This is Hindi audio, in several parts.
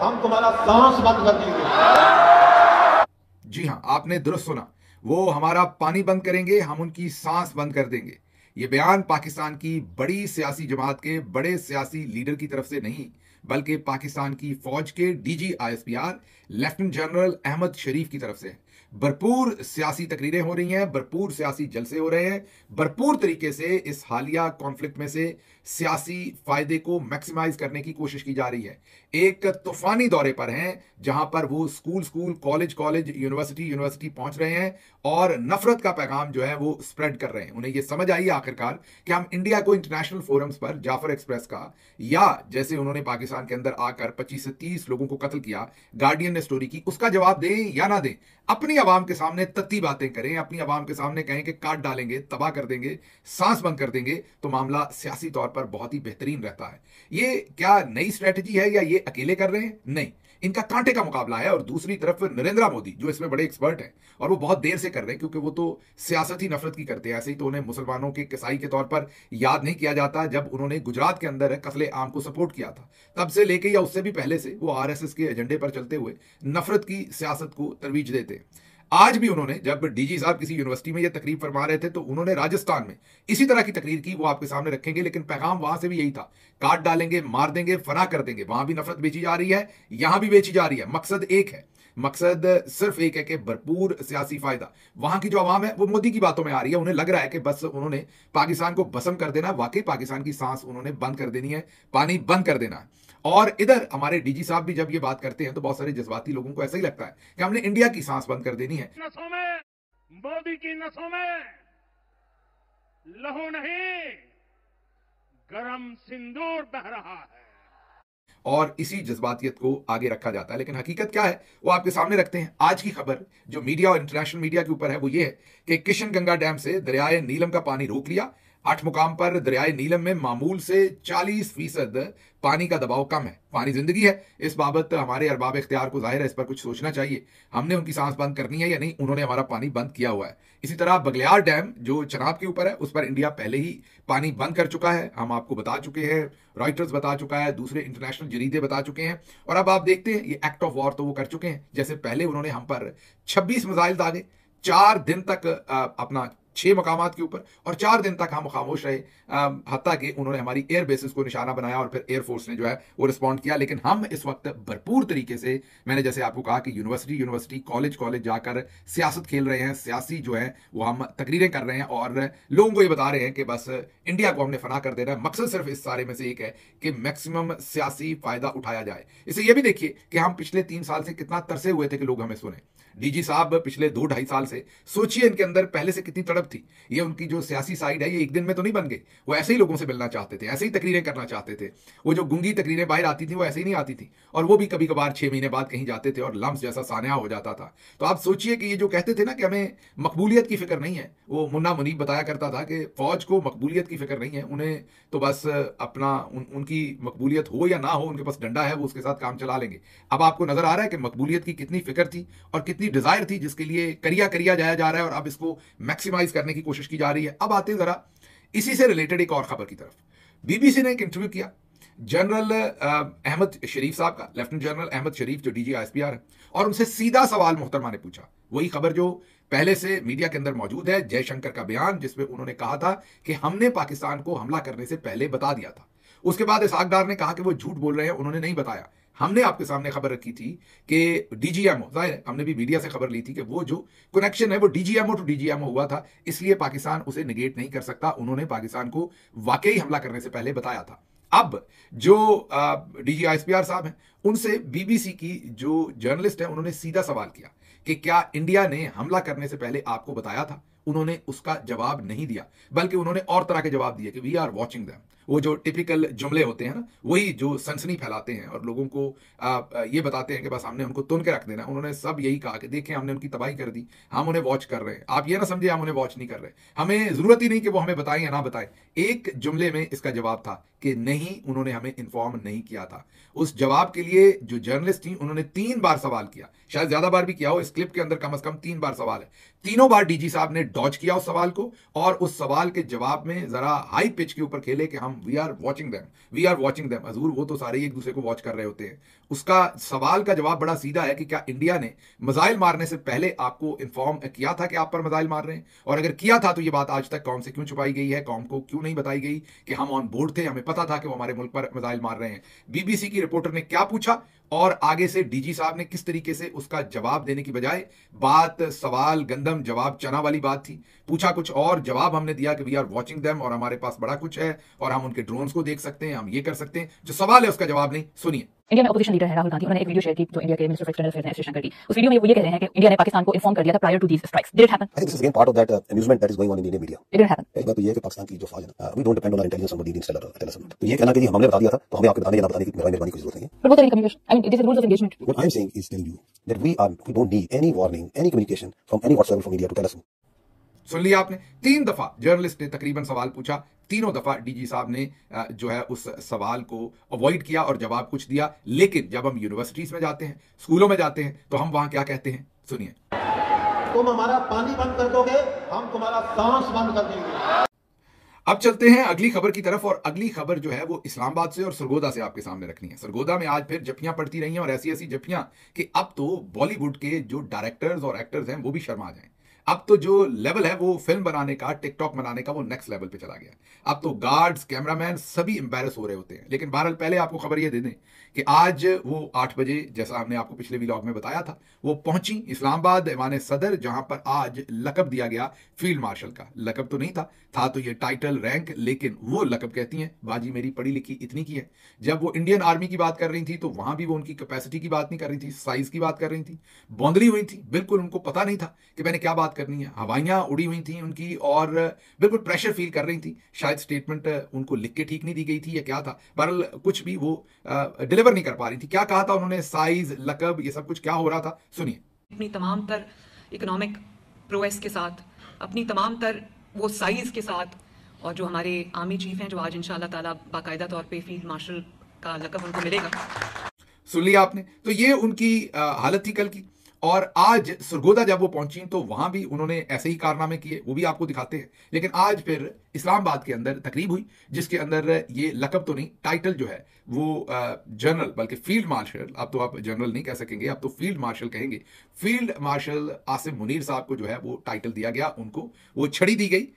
हम तुम्हारा सांस बंद कर देंगे। जी हाँ, आपने दुरुस्त सुना, वो हमारा पानी बंद करेंगे, हम उनकी सांस बंद कर देंगे। ये बयान पाकिस्तान की बड़ी सियासी जमात के बड़े सियासी लीडर की तरफ से नहीं, बल्कि पाकिस्तान की फौज के DG ISPR lieutenant general Ahmed Sharif की तरफ से है। भरपूर सियासी तकरीरें हो रही हैं, भरपूर सियासी जलसे हो रहे हैं, भरपूर तरीके से इस हालिया कॉन्फ्लिक्ट में से सियासी फायदे को मैक्सिमाइज करने की कोशिश की जा रही है। एक तूफानी दौरे पर हैं जहां पर वो स्कूल कॉलेज यूनिवर्सिटी पहुंच रहे हैं और नफरत का पैगाम जो है वो स्प्रेड कर रहे हैं। उन्हें ये समझ आई आखिरकार कि हम इंडिया को इंटरनेशनल फोरम्स पर जाफर एक्सप्रेस का, या जैसे उन्होंने पाकिस्तान के अंदर आकर 25 से 30 लोगों को कत्ल किया, गार्डियन ने स्टोरी की, उसका जवाब दें या ना दें, अपनी आवाम के सामने तत्ती बातें करें, अपनी आवाम के सामने कहें कि काट डालेंगे, तबाह कर देंगे, सांस बंद कर देंगे, तो मामला सियासी तौर पर बहुत ही बेहतरीन रहता है। ये क्या नई स्ट्रेटजी है या ये अकेले कर रहे हैं? नहीं, इनका कांटे का मुकाबला है। और दूसरी तरफ नरेंद्र मोदी जो इसमें बड़े एक्सपर्ट हैं, और वो बहुत देर से कर रहे हैं क्योंकि वो तो सियासत ही नफरत की करते हैं। ऐसे ही तो उन्हें मुसलमानों के कसाई के तौर पर याद नहीं किया जाता जब उन्होंने गुजरात के अंदर कत्ले आम को सपोर्ट किया था, तब से लेके या उससे भी पहले से वो आरएसएस के एजेंडे पर चलते हुए नफरत की सियासत को तरवीज देते हैं। आज भी उन्होंने, जब डीजी साहब किसी यूनिवर्सिटी में ये तकरीर फरमा रहे थे, तो उन्होंने राजस्थान में इसी तरह की तकरीर की, वो आपके सामने रखेंगे, लेकिन पैगाम वहां से भी यही था, काट डालेंगे, मार देंगे, फना कर देंगे। वहां भी नफरत बेची जा रही है, यहां भी बेची जा रही है। मकसद एक है, मकसद सिर्फ एक है कि भरपूर सियासी फायदा। वहां की जो आवाम है वो मोदी की बातों में आ रही है, उन्हें लग रहा है कि बस उन्होंने पाकिस्तान को भस्म कर देना, वाकई पाकिस्तान की सांस उन्होंने बंद कर देनी है, पानी बंद कर देना है। और इधर हमारे डीजी साहब भी जब ये बात करते हैं तो बहुत सारे जज्बाती लोगों को ऐसा ही लगता है कि हमने इंडिया की सांस बंद कर देनी है। नसों में, मोदी की नसों में लहू नहीं, गरम सिंदूर बह रहा है। और इसी जज्बातियत को आगे रखा जाता है, लेकिन हकीकत क्या है वो आपके सामने रखते हैं। आज की खबर जो मीडिया और इंटरनेशनल मीडिया के ऊपर है वो ये है कि किशन गंगा डैम से दरियाए नीलम का पानी रोक लिया। 8 मुकाम पर दरियाए नीलम में मामूल से 40% पानी का दबाव कम है। पानी जिंदगी है, इस बाबत हमारे अरबाब इख्तियार को जाहिर है इस पर कुछ सोचना चाहिए। हमने उनकी सांस बंद करनी है या नहीं, उन्होंने हमारा पानी बंद किया हुआ है। इसी तरह बगलियार डैम जो चनाब के ऊपर है, उस पर इंडिया पहले ही पानी बंद कर चुका है। हम आपको बता चुके हैं, रॉयटर्स बता चुका है, दूसरे इंटरनेशनल जरीदे बता चुके हैं। और अब आप देखते हैं ये एक्ट ऑफ वॉर तो वो कर चुके हैं। जैसे पहले उन्होंने हम पर 26 मिसाइल दागे, 4 दिन तक अपना 6 मकामात के ऊपर, और 4 दिन तक हम खामोश रहे, हत्ता कि उन्होंने हमारी एयर बेसिस को निशाना बनाया और फिर एयरफोर्स ने जो है वो रिस्पॉन्ड किया। लेकिन हम इस वक्त भरपूर तरीके से, मैंने जैसे आपको कहा कि यूनिवर्सिटी कॉलेज जाकर सियासत खेल रहे हैं, सियासी जो है वो हम तकरीरें कर रहे हैं और लोगों को ये बता रहे हैं कि बस इंडिया को हमने फना कर देना है। मकसद सिर्फ इस सारे में से एक है कि मैक्सिमम सियासी फायदा उठाया जाए। इसे ये भी देखिए कि हम पिछले 3 साल से कितना तरसे हुए थे कि लोग हमें सुने। डीजी साहब पिछले 2-2.5 साल से, सोचिए इनके अंदर पहले से कितनी तड़प थी। ये उनकी जो सियासी साइड है ये एक दिन में तो नहीं बन गई, वो ऐसे ही लोगों से मिलना चाहते थे, ऐसे ही तकरीरें करना चाहते थे। वो जो गुंगी तकरीरें बाहर आती थी वो ऐसे ही नहीं आती थी, और वो भी कभी कभार 6 महीने बाद कहीं जाते थे और लम्स जैसा सान्या हो जाता था। तो आप सोचिए कि ये जो कहते थे ना कि हमें मकबूलियत की फिक्र नहीं है, वो मुन्ना मुनीब बताया करता था कि फौज को मकबूलियत की फिक्र नहीं है, उन्हें तो बस अपना उनकी मकबूलियत हो या ना हो, उनके पास डंडा है, वो उसके साथ काम चला लेंगे। अब आपको नजर आ रहा है कि मकबूलियत की कितनी फिक्र थी और कितनी डिजायर थी, जिसके लिए करिया जाया जा रहा है और अब इसको मैक्सिमाइज करने की कोशिश की जा रही है। अब आते हैं जरा इसी से रिलेटेड एक और खबर की तरफ। बीबीसी ने एक इंटरव्यू किया जनरल अहमद शरीफ साहब का, लेफ्टिनेंट जनरल अहमद शरीफ जो डीजी आईएसपीआर है, और उनसे सीधा सवाल मोहतरमा ने पूछा, वही खबर जो पहले से मीडिया के अंदर मौजूद है, जयशंकर का बयान जिसमें उन्होंने कहा था कि हमने पाकिस्तान को हमला करने से पहले बता दिया था। उसके बाद इसहाक डार ने कहा कि वो झूठ बोल रहे हैं, उन्होंने नहीं बताया। हमने आपके सामने खबर रखी थी कि डीजीएमओ, जाहिर है हमने भी मीडिया से खबर ली थी कि वो जो कनेक्शन है वो डीजीएमओ टू डीजीएमओ हुआ था, इसलिए पाकिस्तान उसे निगेट नहीं कर सकता। उन्होंने पाकिस्तान को वाकई हमला करने से पहले बताया था। अब जो डीजी आईएसपीआर साहब हैं, उनसे बीबीसी की जो जर्नलिस्ट है उन्होंने सीधा सवाल किया कि क्या इंडिया ने हमला करने से पहले आपको बताया था? उन्होंने उसका जवाब नहीं दिया, बल्कि उन्होंने और तरह के जवाब दिए कि वी आर वॉचिंग देम। वो जो टिपिकल जुमले होते हैं ना, वही जो सनसनी फैलाते हैं और लोगों को ये बताते हैं कि बस हमने उनको तुन के रख देना। उन्होंने सब यही कहा कि देखें हमने उनकी तबाही कर दी, हम उन्हें वॉच कर रहे हैं। आप ये ना समझे हम उन्हें वॉच नहीं कर रहे, हमें जरूरत ही नहीं कि वो हमें बताएं या ना बताएं। एक जुमले में इसका जवाब था कि नहीं, उन्होंने हमें इन्फॉर्म नहीं किया था। उस जवाब के लिए जो जर्नलिस्ट थी उन्होंने 3 बार सवाल किया, शायद ज्यादा बार भी किया हो, इस क्लिप के अंदर कम से कम 3 बार सवाल है। तीनों बार डीजी साहब ने डॉज किया उस सवाल को और उस सवाल के जवाब में जरा हाई पिच के ऊपर खेले कि हम वी आर वॉचिंग देम। हजूर वो तो सारे एक दूसरे को वॉच कर रहे होते हैं। उसका सवाल का जवाब बड़ा सीधा है कि क्या इंडिया ने मिसाइल मारने से पहले आपको इन्फॉर्म किया था कि आप पर मिसाइल मार रहे हैं, और अगर किया था तो ये बात आज तक कौम से क्यों छुपाई गई है, कौम को क्यों नहीं बताई गई कि हम ऑन बोर्ड थे, हमें पता था कि वो हमारे मुल्क पर मिसाइल मार रहे हैं। बीबीसी की रिपोर्टर ने क्या पूछा और आगे से डीजी साहब ने किस तरीके से उसका जवाब देने की बजाय बात सवाल गंदम जवाब चना वाली बात थी। पूछा कुछ और, जवाब हमने दिया कि वी आर वॉचिंग देम और हमारे पास बड़ा कुछ है और हम उनके ड्रोन्स को देख सकते हैं, हम ये कर सकते हैं। जो सवाल है उसका जवाब नहीं। सुनिए। इंडिया में अपोजिशन लीडर है राहुल गांधी, उन्होंने एक वीडियो शेयर की जो इंडिया के मिनिस्टर ऑफ एक्सटर्नल अफेयर्स ने एस शंकर की। उस वीडियो में वो ये कह रहे हैं कि इंडिया ने पाकिस्तान को इन्फॉर्म कर दिया था prior to these strikes. Did it happen? I think this is again part of that amusement that is going on in Indian media. It didn't happen. एक बात तो ये है कि पाकिस्तान की जो फौज है, we don't depend on our intelligence somebody needs to tell us. तो ये कहना कि हमने बता दिया था तो हमें आपके बताने या ना बताने की मेहरबानी की जरूरत नहीं है। But was there any communication? I mean, this is rules of engagement. What I'm saying is telling you that we don't need any warning, any communication from any whatsoever from India to tell us. सुन लिया आपने। 3 दफा जर्नलिस्ट ने तकरीबन सवाल पूछा, तीनों दफा डीजी साहब ने जो है उस सवाल को अवॉइड किया और जवाब कुछ दिया। लेकिन जब हम यूनिवर्सिटीज में जाते हैं, स्कूलों में जाते हैं, तो हम वहां क्या कहते हैं, सुनिए। तुम हमारा पानी बंद कर दोगे, हम तुम्हारा सांस बंद कर देंगे। अब चलते हैं अगली खबर की तरफ, और अगली खबर जो है वो इस्लामाबाद से और सरगोदा से आपके सामने रखनी है। सरगोदा में आज फिर जप्पियां पड़ती रही हैं, और ऐसी ऐसी जप्पियां कि अब तो बॉलीवुड के जो डायरेक्टर्स और एक्टर्स हैं वो भी शर्मा जाएं। अब तो जो लेवल है वो फिल्म बनाने का, टिकटॉक बनाने का, वो नेक्स्ट लेवल पे चला गया। अब तो गार्ड्स, कैमरामैन सभी एम्बैरस हो रहे होते हैं। लेकिन बहरहाल पहले आपको खबर ये दे दें कि आज वो 8 बजे, जैसा हमने आपको पिछले व्लॉग में बताया था, वो पहुंची इस्लामाबाद ऐवान सदर, जहां पर आज लकब दिया गया फील्ड मार्शल का। लकब तो नहीं था तो ये टाइटल, रैंक, लेकिन वो लकब कहती हैं बाजी मेरी पढ़ी लिखी इतनी की है। जब वो इंडियन आर्मी की बात कर रही थी तो वहां भी वो उनकी कैपेसिटी की बात नहीं कर रही थी, साइज की बात कर रही थी। बौंदली हुई थी, बिल्कुल उनको पता नहीं था कि मैंने क्या बात करनी है। हवाइयां उड़ी हुई थी उनकी और बिल्कुल प्रेशर फील कर रही थी। शायद स्टेटमेंट उनको लिख के ठीक नहीं दी गई थी या क्या था, बहरहाल कुछ भी वो डिलीवर नहीं कर पा रही थी। क्या कहा था उन्होंने, साइज, लकब, ये सब कुछ क्या हो रहा था, सुनिए। अपनी तमाम तर इकोनॉमिक प्रोएस के साथ, अपनी तमाम तर वो साइज के साथ, और जो हमारे आर्मी चीफ हैं जो आज इंशाल्लाह ताला बाकायदा तौर पे फील्ड मार्शल का लकब उनको मिलेगा। सुन लिया आपने। तो ये उनकी हालत थी कल की। और आज सरगोदा जब वो पहुंची तो वहां भी उन्होंने ऐसे ही कारनामे किए, वो भी आपको दिखाते हैं। लेकिन आज फिर इस्लामाबाद के अंदर तकरीब हुई जिसके अंदर ये लकब तो नहीं, टाइटल जो है वो जनरल, बल्कि फील्ड मार्शल, अब तो आप जनरल नहीं कह सकेंगे, अब तो फील्ड मार्शल कहेंगे। फील्ड मार्शल आसिम मुनीर साहब को जो है वो टाइटल दिया गया, उनको वो छड़ी दी गई,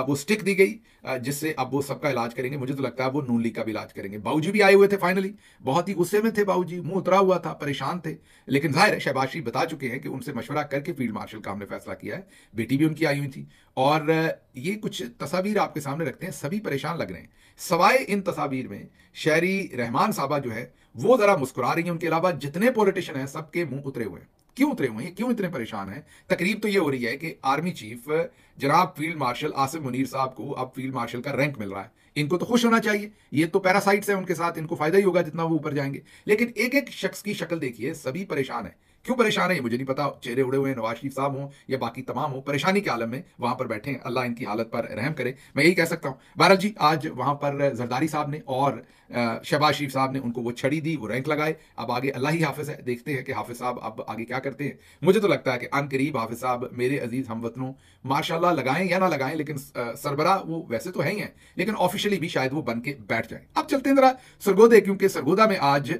वो स्टिक दी गई, जिससे अब वो सबका इलाज करेंगे। मुझे तो लगता है वो नून लीग का भी इलाज करेंगे। बाबूजी भी आए हुए थे फाइनली, बहुत ही गुस्से में थे बाबूजी, मुंह उतरा हुआ था, परेशान थे। लेकिन जाहिर है शहबाज शरीफ बता चुके हैं कि उनसे मशवरा करके फील्ड मार्शल का हमने फैसला किया है। बेटी भी उनकी आई हुई थी और ये कुछ तस्वीर आपके सामने रखते हैं, सभी परेशान लग रहे हैं। सवाए इन तस्वीर में शहरी रहमान साहबा जो है वो जरा मुस्कुरा रही है, उनके अलावा जितने पॉलिटिशियन हैं सबके मुंह उतरे हुए हैं। क्यों उतरे हुए हैं, क्यों इतने परेशान हैं? तकरीब तो ये हो रही है कि आर्मी चीफ जनाब फील्ड मार्शल आसिम मुनीर साहब को अब फील्ड मार्शल का रैंक मिल रहा है। इनको तो खुश होना चाहिए, ये तो पैरासाइट्स हैं उनके साथ, इनको फायदा ही होगा जितना वो ऊपर जाएंगे। लेकिन एक एक शख्स की शक्ल देखिए, सभी परेशान है। क्यों परेशान है ये मुझे नहीं पता, चेहरे उड़े हुए हैं, नवाज शरीफ साहब हों या बाकी तमाम हो, परेशानी के आलम में वहां पर बैठे हैं। अल्लाह इनकी हालत पर रहम करे, मैं यही कह सकता हूं। बहरहाल जी, आज वहां पर जरदारी साहब ने और शहबाज शरीफ साहब ने उनको वो छड़ी दी, वो रैंक लगाए। अब आगे अल्लाह ही हाफिज है, देखते हैं कि हाफिज साहब अब आगे क्या करते हैं। मुझे तो लगता है कि अन करीब हाफिज साहब मेरे अजीज हमवतनों माशाल्लाह लगाएं या ना लगाएं, लेकिन सरबरा वो वैसे तो है ही हैं, लेकिन ऑफिशियली भी शायद वो बन के बैठ जाए। अब चलते हैं जरा सरगोदे, क्योंकि सरगोदा में आज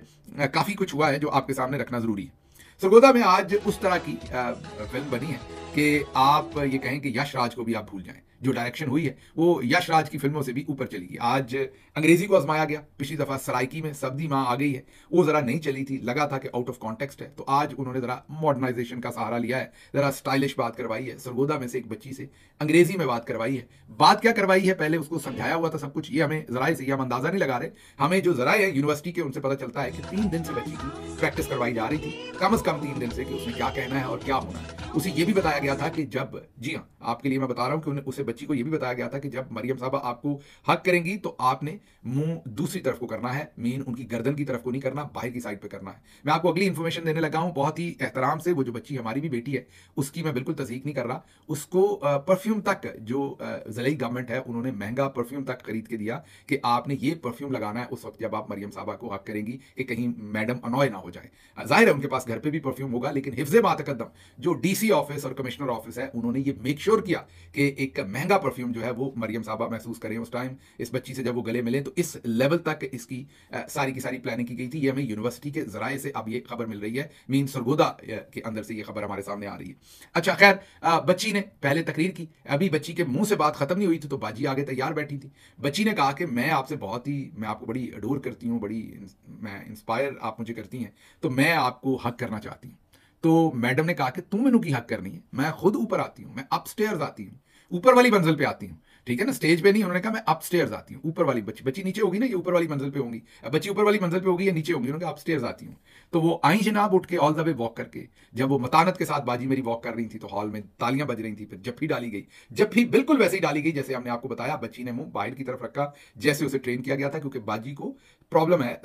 काफी कुछ हुआ है जो आपके सामने रखना जरूरी है। सरगोदा में आज उस तरह की फिल्म बनी है कि आप ये कहें कि यश राज को भी आप भूल जाएं। जो डायरेक्शन हुई है वो यश राज की फिल्मों से भी ऊपर चली गई। आज अंग्रेजी को आजमाया गया, पिछली दफा सराइकी में सब्दी माँ आ गई है, वो जरा नहीं चली थी, लगा था कि आउट ऑफ कॉन्टेक्स्ट है। तो आज उन्होंने जरा मॉडर्नाइजेशन का सहारा लिया है, जरा स्टाइलिश बात करवाई है। सरगोदा में से एक बच्ची से अंग्रेजी में बात करवाई है। बात क्या करवाई है, पहले उसको समझाया हुआ था सब कुछ, ये हमें जराए से हम अंदाजा नहीं लगा रहे। हमें जो जराए है यूनिवर्सिटी के उनसे पता चलता है कि 3 दिन से बच्ची की प्रैक्टिस करवाई जा रही थी, कम से कम 3 दिन से, कि उसने क्या कहना है और क्या होना है। उसे ये भी बताया गया था कि जब, जी हाँ आपके लिए मैं बता रहा हूं कि उसे बच्ची को ये भी बताया गया था कि जब मरियम साहबा आपको हक करेंगी तो आपने मुंह दूसरी तरफ को करना है, मीन उनकी गर्दन की तरफ को नहीं करना, बाहर की साइड पे करना है। मैं आपको अगली इन्फॉर्मेशन देने लगा हूं बहुत ही एहतराम से। वो जो बच्ची हमारी भी बेटी है उसकी मैं बिल्कुल तस्दीक नहीं कर रहा। उसको परफ्यूम तक जो ज़िले गवर्नमेंट है उन्होंने महंगा परफ्यूम तक खरीद के दिया कि आपने ये परफ्यूम लगाना है उस वक्त जब आप मरियम साहबा को हक करेंगी कि कहीं मैडम अनॉय ना हो जाए। जाहिर है उनके पास घर पे भी परफ्यूम होगा, लेकिन हिफ्ज़े मातकद्दम जो डीसी ऑफिस और कमिश्नर ऑफिस है उन्होंने ये मेक श्योर किया कि एक महंगा परफ्यूम जो है वो मरियम साहबा महसूस करें उस टाइम इस बच्ची से जब वो गले मिले। तो इस लेवल तक इसकी सारी की सारी प्लानिंग की गई थी। ये हमें यूनिवर्सिटी के जराए से अब ये खबर मिल रही है, मीन सरगोदा के अंदर से ये खबर हमारे सामने आ रही है। अच्छा खैर, बच्ची ने पहले तकरीर की, अभी बच्ची के मुंह से बात खत्म नहीं हुई थी तो बाजी आगे तैयार बैठी थी। बच्ची ने कहा कि मैं आपसे मैं आपको बड़ी अडोर करती हूँ, मैं इंस्पायर आप मुझे करती हैं, तो मैं आपको हक करना चाहती हूँ। तो मैडम ने कहा कि तू मैनू की हक करनी है, मैं खुद ऊपर आती हूँ, मैं अपस्टेयर्स आती हूँ, ऊपर वाली मंजिल पे आती हूँ, ठीक है ना, स्टेज पे नहीं। उन्होंने कहा मैं अपस्टेयर्स आती हूँ, ऊपर वाली बच्ची नीचे होगी ना, ये ऊपर वाली मंजिल पे होंगी, बच्ची ऊपर वाली मंजिल पे होगी या नीचे होगी, उन्होंने कहा अपस्टेयर्स आती हूँ। तो वो आई जनाब उठ के ऑल द वे वॉक करके, जब वो मतानत के साथ बाजी मेरी वॉक कर रही थी तो हॉल में तालियां बज रही थी, फिर जफ्फी डाली गई, जफ्फी बिल्कुल वैसे ही डाली गई जैसे हमने आपको बताया। बच्ची ने मुंह बाहर की तरफ रखा जैसे उसे ट्रेन किया गया था, क्योंकि बाजी को प्रॉब्लम है,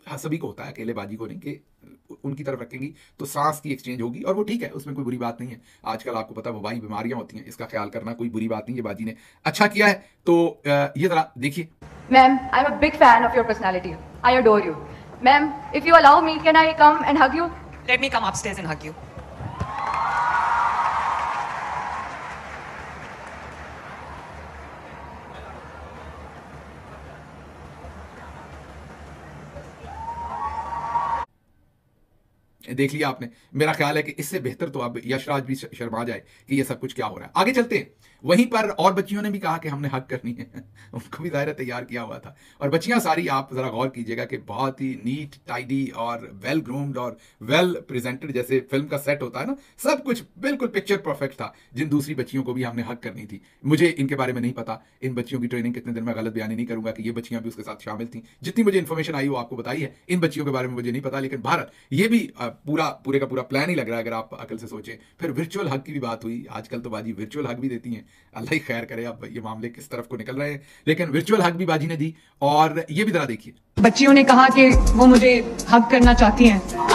सभी को होता है, अकेले बाजी को नहीं, कि उनकी तरफ रखेंगी तो सांस की एक्सचेंज होगी, और वो ठीक है, उसमें कोई बुरी बात नहीं है। आजकल आपको पता है वबाई बीमारियां होती हैं, इसका ख्याल करना कोई बुरी बात नहीं है। बाजी ने अच्छा किया है। तो ये जरा देखिए। Ma'am, I am a big fan of your personality, I adore you. Ma'am, if you allow me, can I come and hug you? Let me come upstairs and hug you. देख लिया आपने। मेरा ख्याल है कि इससे बेहतर तो अब यशराज भी शर्मा जाए कि ये सब कुछ क्या हो रहा है। आगे चलते हैं। वहीं पर और बच्चियों ने भी कहा कि हमने हक करनी है उनको भी दायरा तैयार किया हुआ था। और बच्चियां सारी, आप जरा गौर कीजिएगा कि बहुत ही नीट, टाइडी और वेल ग्रूम्ड और वेल प्रेजेंटेड, जैसे फिल्म का सेट होता है ना, सब कुछ बिल्कुल पिक्चर परफेक्ट था। जिन दूसरी बच्चियों को भी हमने हक करनी थी, मुझे इनके बारे में नहीं पता, इन बच्चियों की ट्रेनिंग कितने दिन में गलत बयानी नहीं करूंगा कि ये बच्चियां भी उसके साथ शामिल थी। जितनी मुझे इन्फॉर्मेशन आई वो आपको बताई है, इन बच्चियों के बारे में मुझे नहीं पता। लेकिन भारत ये भी पूरे का पूरा प्लान ही लग रहा है, अगर आप अकल से सोचें। फिर वर्चुअल हक की भी बात हुई, आजकल तो बाजी वर्चुअल हक भी देती हैं, अल्लाह ही खैर करे अब ये मामले किस तरफ को निकल रहे हैं, लेकिन वर्चुअल हक भी बाजी ने दी। और ये भी जरा देखिए। बच्चियों ने कहा कि वो मुझे हक करना चाहती हैं।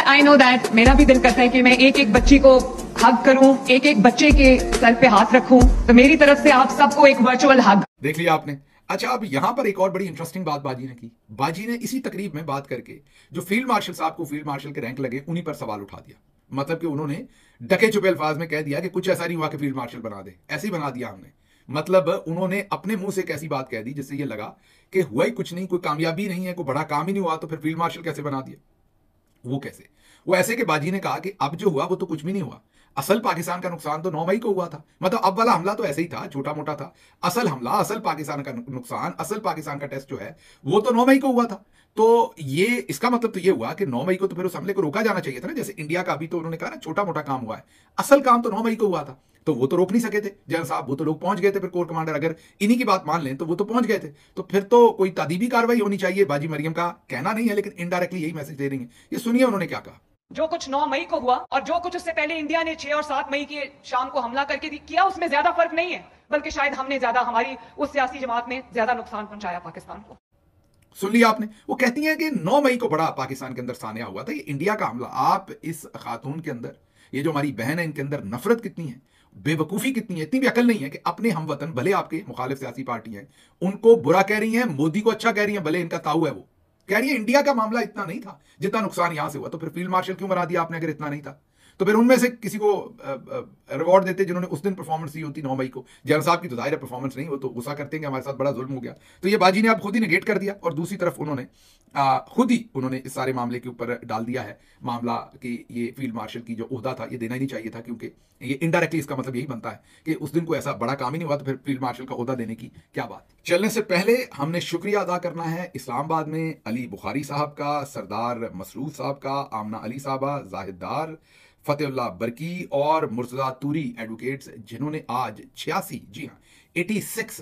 आई नो दैट मेरा भी दिल करता है कि मैं एक एक बच्ची को हक करूं, एक एक बच्चे के सर पे हाथ रखूं। तो मेरी तरफ से आप सबको एक वर्चुअल हक। देख लिया आपने। अच्छा, अब यहां पर एक और बड़ी इंटरेस्टिंग बात बाजी ने की। बाजी ने इसी तकरीब में बात करके जो फील्ड मार्शल साहब को फील्ड मार्शल के रैंक लगे उन्हीं पर सवाल उठा दिया। मतलब कि उन्होंने डके छुपे अल्फाज में कह दिया कि कुछ ऐसा नहीं हुआ कि फील्ड मार्शल बना दे, ऐसे ही बना दिया हमने। मतलब उन्होंने अपने मुंह से एक ऐसी बात कह दी जिससे ये लगा कि हुआ ही कुछ नहीं, कोई कामयाबी नहीं है, कोई बड़ा काम ही नहीं हुआ, तो फिर फील्ड मार्शल कैसे बना दिया? वो कैसे? वो ऐसे कि बाजी ने कहा कि अब जो हुआ वो तो कुछ भी नहीं हुआ, असल पाकिस्तान का नुकसान तो 9 मई को हुआ था। मतलब अब वाला हमला तो ऐसे ही था, छोटा मोटा था। असल हमला, असल पाकिस्तान का नुकसान, असल पाकिस्तान का टेस्ट जो है वो तो 9 मई को हुआ था। तो ये इसका मतलब तो ये हुआ कि 9 मई को तो फिर उस हमले को रोका जाना चाहिए था ना, जैसे इंडिया का अभी तो उन्होंने कहा ना छोटा मोटा काम हुआ है, असल काम तो 9 मई को हुआ था। तो वो तो रोक नहीं सके थे जनरल साहब, वो तो लोग पहुंच गए थे। फिर कोर कमांडर अगर इन्हीं की बात मान लें तो वो तो पहुंच गए थे, तो फिर तो कोई तादीबी कार्रवाई होनी चाहिए। बाजी मरियम का कहना नहीं है, लेकिन इनडायरेक्टली यही मैसेज दे रही है। ये सुनिए उन्होंने क्या कहा। जो कुछ 9 मई को हुआ और जो कुछ उससे पहले इंडिया ने 6 और 7 मई की शाम को हमला करके किया, उसमें ज्यादा फर्क नहीं है, बल्कि शायद हमने ज्यादा, हमारी उस सियासी जमात ने ज्यादा नुकसान पहुंचाया पाकिस्तान को। सुन लिया आपने। वो कहती हैं कि 9 मई को बड़ा पाकिस्तान के अंदर सानिया हुआ था, ये इंडिया का हमला। आप इस खातून के अंदर, ये जो हमारी बहन है, इनके अंदर नफरत कितनी है, बेवकूफी कितनी है, इतनी भी अकल नहीं है कि अपने हमवतन, भले आपके मुखालिफ सियासी पार्टी है, उनको बुरा कह रही हैं, मोदी को अच्छा कह रही हैं, भले इनका ताऊ है, वो कह रही है इंडिया का मामला इतना नहीं था जितना नुकसान यहां से हुआ। तो फिर फील्ड मार्शल क्यों बना दिया आपने अगर इतना नहीं था? तो फिर उनमें से किसी को रिवॉर्ड देते जिन्होंने उस दिन परफॉर्मेंस दी होती 9 मई को। जनरल साहब की तो जाहिर परफॉर्मेंस नहीं, वो तो गुस्सा करते हैं कि हमारे साथ बड़ा जुल्म हो गया। तो ये बाजी ने अब खुद ही नेगेट कर दिया, और दूसरी तरफ उन्होंने खुद ही उन्होंने इस सारे मामले के ऊपर डाल दिया है मामला कि ये फील्ड मार्शल की जो ओहदा था ये देना ही नहीं चाहिए था, क्योंकि ये इनडायरेक्टली इसका मतलब यही बनता है कि उस दिन कोई ऐसा बड़ा काम ही नहीं हुआ, तो फिर फील्ड मार्शल का ओहदा देने की क्या बात। चलने से पहले हमने शुक्रिया अदा करना है इस्लामाबाद में अली बुखारी साहब का, सरदार मसरूद साहब का, आमना अली साहबा, जाहिद दार, फतेहुल्लाह बरकी और मुर्तजा तूरी एडवोकेट्स, जिन्होंने आज 86, जी हाँ 86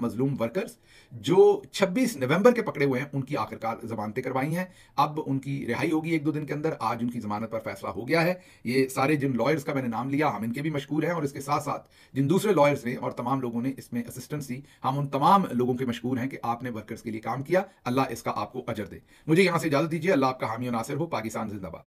मजलूम वर्कर्स जो 26 नवंबर के पकड़े हुए हैं, उनकी आखिरकार जमानतें करवाई हैं। अब उनकी रिहाई होगी 1-2 दिन के अंदर। आज उनकी जमानत पर फैसला हो गया है। ये सारे जिन लॉयर्स का मैंने नाम लिया, हम इनके भी मशकूर हैं, और इसके साथ साथ जिन दूसरे लॉयर्स ने और तमाम लोगों ने इसमें असिस्टेंस दी, हम उन तमाम लोगों के मशकूर हैं कि आपने वर्कर्स के लिए काम किया। अल्लाह इसका आपको अजर दे। मुझे यहाँ से इजाजत दीजिए। अल्लाह आपका हामी और नासिर हो। पाकिस्तान जिंदाबाद।